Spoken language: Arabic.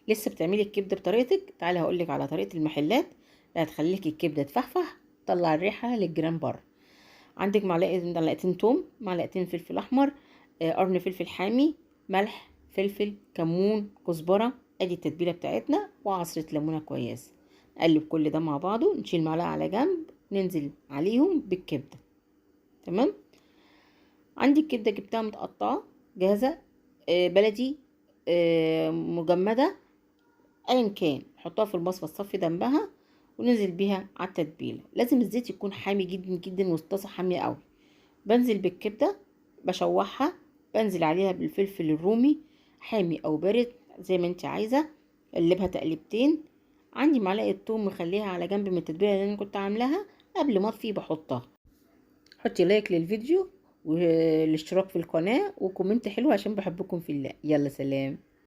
لسه بتعملي الكبده بطريقتك؟ تعالي هقولك على طريقه المحلات اللي هتخليكي الكبده تفحفح، تطلع الريحه للجيران بره. عندك معلقتين توم، معلقتين فلفل احمر، قرن فلفل حامي، ملح، فلفل، كمون، كزبره. ادي التتبيله بتاعتنا وعصره ليمونه كويس. نقلب كل ده مع بعضه، نشيل معلقه على جنب، ننزل عليهم بالكبده. تمام. عندي الكبده جبتها متقطعه جاهزه، بلدي، مجمده، ايا كان. حطها في المصفى الصفي جنبها وننزل بيها على التتبيله. لازم الزيت يكون حامي جدا جدا والطاسه حاميه قوي. بنزل بالكبده، بشوحها، بنزل عليها بالفلفل الرومي حامي او بارد زي ما انت عايزه. اقلبها تقلبتين. عندي معلقه توم مخليها على جنب من التتبيله اللي انا كنت عاملاها قبل ما اطفي بحطها. حطي لايك للفيديو والاشتراك في القناه وكومنت حلو عشان بحبكم في الله. يلا سلام.